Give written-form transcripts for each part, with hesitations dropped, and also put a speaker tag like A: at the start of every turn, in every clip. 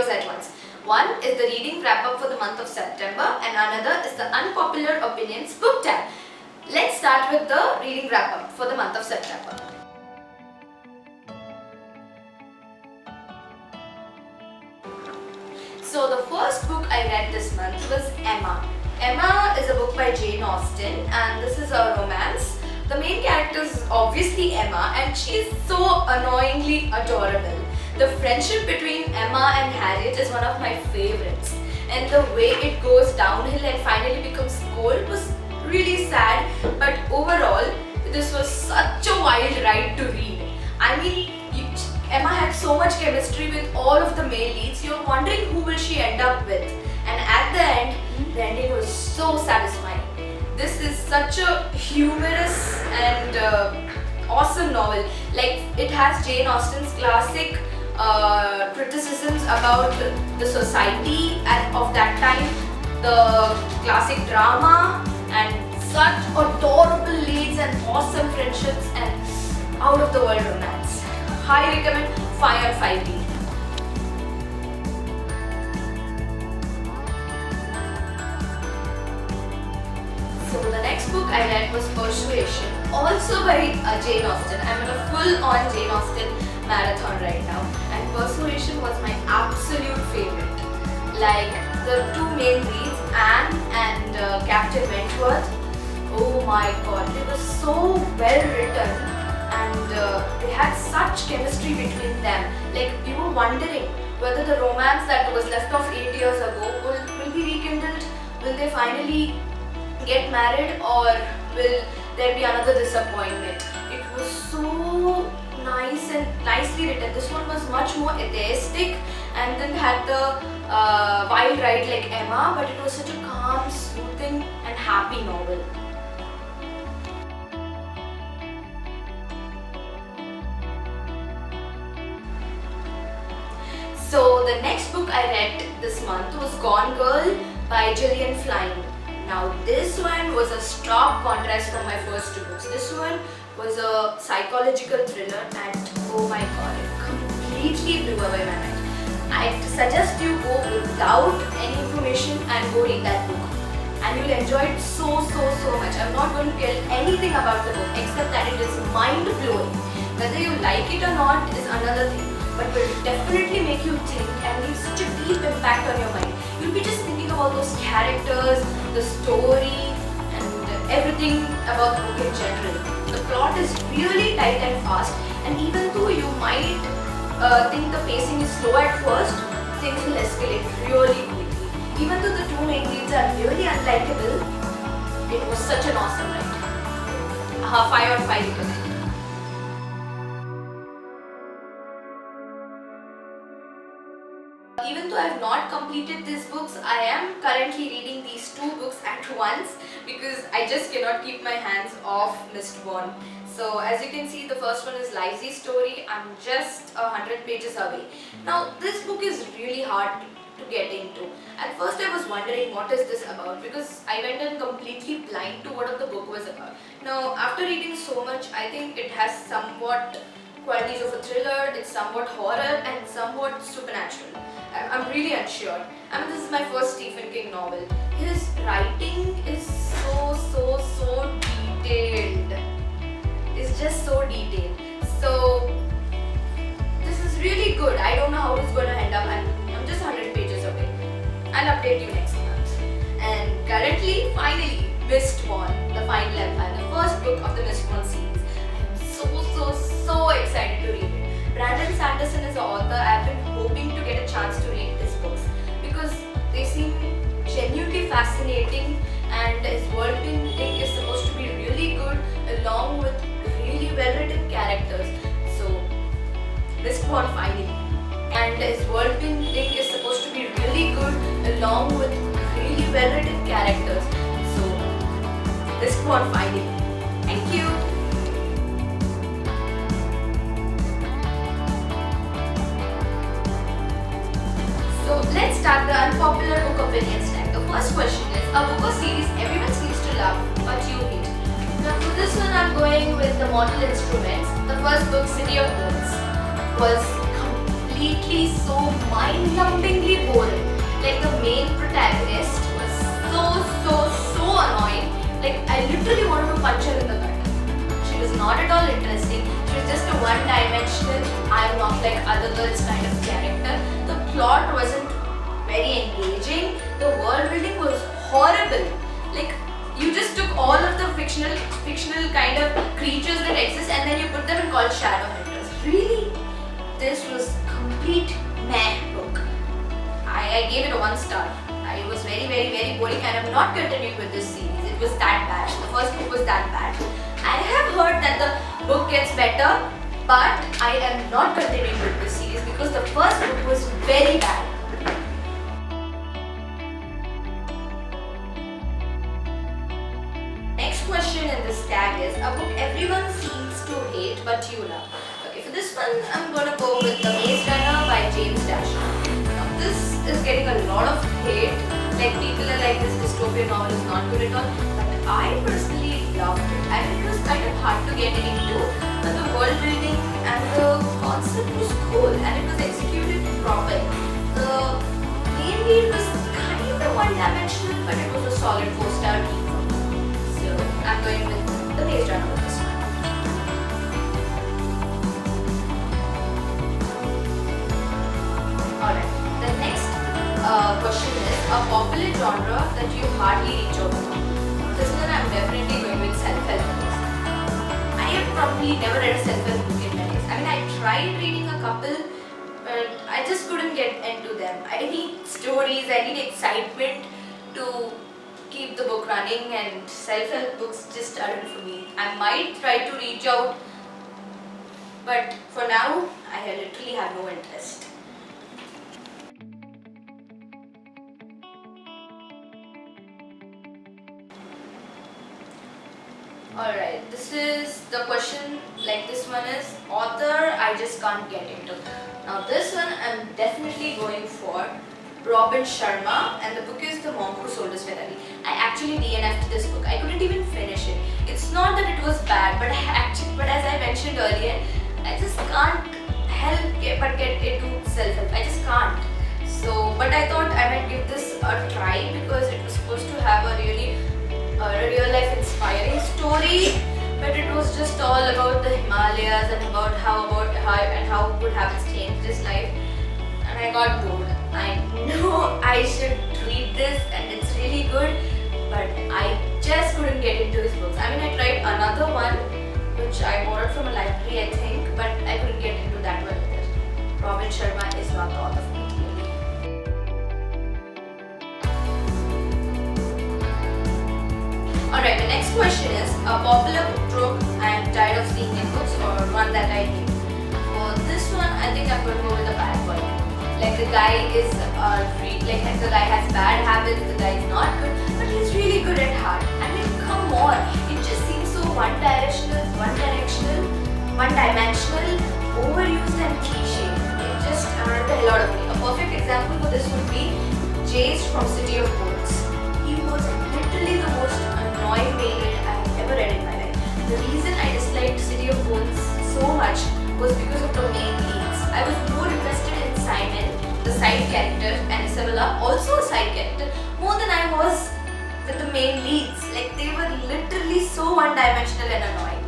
A: videos at once. One is the reading wrap up for the month of September and another is the unpopular opinions book tag. Let's start with the reading wrap up for the month of September. So the first book I read this month was Emma. Emma is a book by Jane Austen and this is a romance. The main character is obviously Emma and she is so annoyingly adorable. The friendship between Emma and Harriet is one of my favorites, and the way it goes downhill and finally becomes gold was really sad, but overall this was such a wild ride to read. I mean, Emma had so much chemistry with all of the male leads. You're wondering who will she end up with, and at the end, the ending was so satisfying. This is such a humorous and awesome novel. Like, it has Jane Austen's classic criticisms about the society of that time, the classic drama, and such adorable leads and awesome friendships and out of the world romance. Highly recommend. 5 on 5 read. So the next book I read was Persuasion, also by Jane Austen. I'm in a full-on Jane Austen marathon right now, and Persuasion was my absolute favorite. Like, the two main leads, Anne and Captain Wentworth. Oh my god, they were so well written. And they had such chemistry between them. Like, you were wondering whether the romance that was left off 8 years ago will be rekindled. Will they finally get married, or will there be another disappointment? It was so nice and nicely written. This one was much more atheistic and then had the wild ride like Emma, but it was such a calm, soothing and happy novel. So the next book I read this month was Gone Girl by Gillian Flynn. Now this one was a stark contrast from my first two books. This one was a psychological thriller and oh my god, it completely blew away my mind. I suggest you go without any information and go read that book. And you'll enjoy it so much. I'm not going to tell anything about the book except that it is mind-blowing. Whether you like it or not is another thing, but will definitely make you think and leave such a deep impact on your mind. You'll be just thinking about those characters, the story, and everything about the book in general. The plot is really tight and fast, and even though you might think the pacing is slow at first, things will escalate really quickly. Even though the two main leads are really unlikable, it was such an awesome ride. 5 on 5 recommend. Even though I have not completed these books, I am currently reading these two books at once because I just cannot keep my hands off Mistborn. So as you can see, the first one is Lysee's story. I'm just 100 pages away. Now this book is really hard to get into. At first I was wondering what is this about, because I went in completely blind to what the book was about. Now after reading so much, I think it has somewhat qualities of a thriller, it's somewhat horror and somewhat supernatural. I'm really unsure. I mean, this is my first Stephen King novel. His writing is so detailed. It's just so detailed. So this is really good. I don't know how it's going to end up. I'm just 100 pages away. I'll update you next month. And currently, finally, Mistborn, The Final Empire, the first book of the Mistborn series. I am so excited to read it. Brandon Sanderson is the author. I've been hoping to get a chance to read his books because they seem genuinely fascinating, and his world building is supposed to be really good along with really well written characters. So Mistborn finally. And his world building is supposed to be really good along with really well written characters. So Mistborn finally. Thank you. So let's start the unpopular book opinions tag. The first question is, a book or series everyone seems to love but you hate. Now for this one I'm going with The Mortal Instruments. The first book, City of Bones, was completely so mind-numbingly boring. Like the main protagonist was so annoying. Like I literally wanted to punch her in the gut. She was not at all interesting. She was just a one-dimensional, I'm not like other girls kind of character. The plot wasn't very engaging. The world building was horrible. Like you just took all of the fictional kind of creatures that exist and then you put them and called Shadowhunters. Really? This was complete meh book. I gave it a 1 star. It was very boring and I'm not continuing with this series. It was that bad. The first book was that bad. I have heard that the book gets better, but I am not continuing with this series because the first book was very bad. Next question in this tag is a book everyone seems to hate but you love. Okay, for this one I'm gonna go with The Maze Runner by James Dasher. Now this is getting a lot of hate. Like people are like this dystopian novel is not good at all. But I personally loved it. I mean it was kind of hard to get into, but the world building and the concept was cool and it was executed properly. The main lead was kind of one-dimensional, but it was a solid 4-star read. So I'm going with The Maze Runner with this one. Alright, the next question is a popular genre that you hardly reach out to. This one I'm definitely going with self-help books. I have probably never read a self-help book in my life. I mean, I tried reading a couple, but I just couldn't get into them. I need stories, I need excitement to keep the book running, and self-help books just aren't for me. I might try to reach out, but for now, I literally have no interest. Alright, this is the question, like this one is author I just can't get into. Now this one I'm definitely going for Robin Sharma, and the book is The Monk Who Sold His Ferrari. I actually DNF'd this book. I couldn't even finish it. It's not that it was bad, but as I mentioned earlier, I just can't help but get into self-help. I just can't. So, but I thought I might give this a try because it was supposed to have a real life inspiring story, but it was just all about the Himalayas and about how good habits changed his life, and I got bored. I know I should read this and it's really good, but I just couldn't get into his books. I mean, I tried another one which I borrowed from a library, I think, but I couldn't get into that one either. Robin Sharma is not the author for me. Alright, the next question is a popular book trope I am tired of seeing in books, or one that I hate. For this one, I think I'm going to go with the bad boy. Like the guy is the guy has bad habits, the guy is not good, but he's really good at heart. I mean, come on, it just seems so one-dimensional, overused and cliche. It just annoyed the hell out of me. A perfect example for this would be Jace from City of Bones. He was literally the most annoying main lead I've ever read in my life. The reason I disliked City of Bones so much was because of the main leads. I was more invested in Simon, the side character, and Isabella, also a side character, more than I was with the main leads. Like they were literally so one-dimensional and annoying.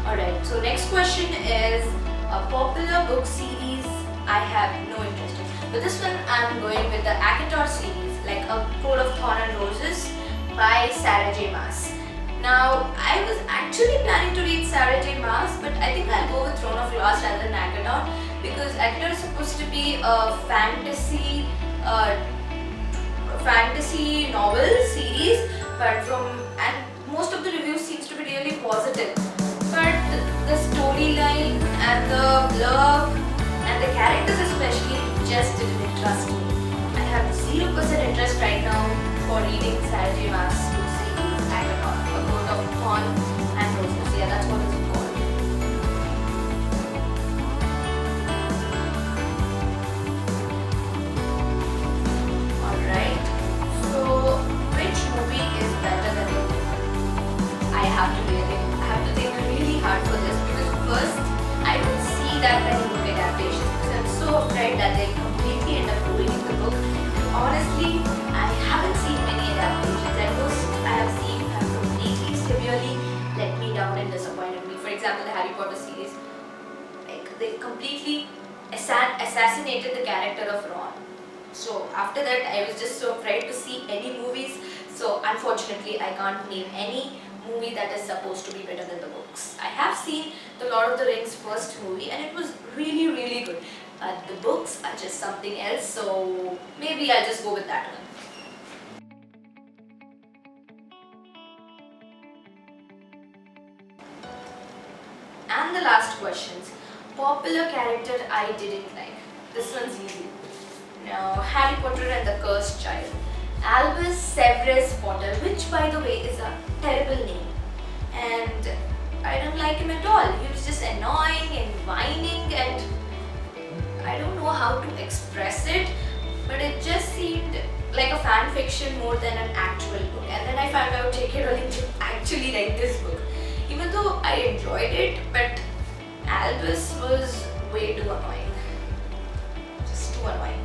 A: Alright, so next question is a popular book series I have no interest in. But this one I'm going with the ACOTAR series, like A Coat of Thorn and Roses by Sarah J. Maas. Now, I was actually planning to read Sarah J. Maas, but I think I'll go with Throne of Glass rather than ACOTAR, because ACOTAR is supposed to be a fantasy novel series, and most of the reviews seems to be really positive. But the storyline and the love and the characters especially just didn't interest me. I have 0% interest right now for reading Sarah J. Maas book series, ACOTAR, A Coat of Thorn and Roses. Yeah, that's what it's called. Alright, so which movie is better than the book? I have to really that they completely end up ruining the book. Honestly, I haven't seen many adaptations, and those I have seen have completely severely let me down and disappointed me. For example, the Harry Potter series, like they completely assassinated the character of Ron. So after that, I was just so afraid to see any movies. So unfortunately, I can't name any movie that is supposed to be better than the books. I have seen the Lord of the Rings first movie, and it was really, really good. But the books are just something else, so maybe I'll just go with that one. And the last questions. Popular character I didn't like. This one's easy. Now, Harry Potter and the Cursed Child. Albus Severus Potter, which by the way is a terrible name. And I don't like him at all. He was just annoying and whining, and I don't know how to express it, but it just seemed like a fan fiction more than an actual book. And then I found out J.K. Rowling actually liked this book. Even though I enjoyed it, but Albus was way too annoying. Just too annoying.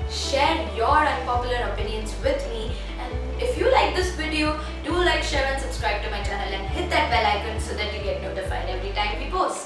A: Share your unpopular opinions with me, and if you like this video, do like, share and subscribe to my channel and hit that bell icon so that you get notified every time we post.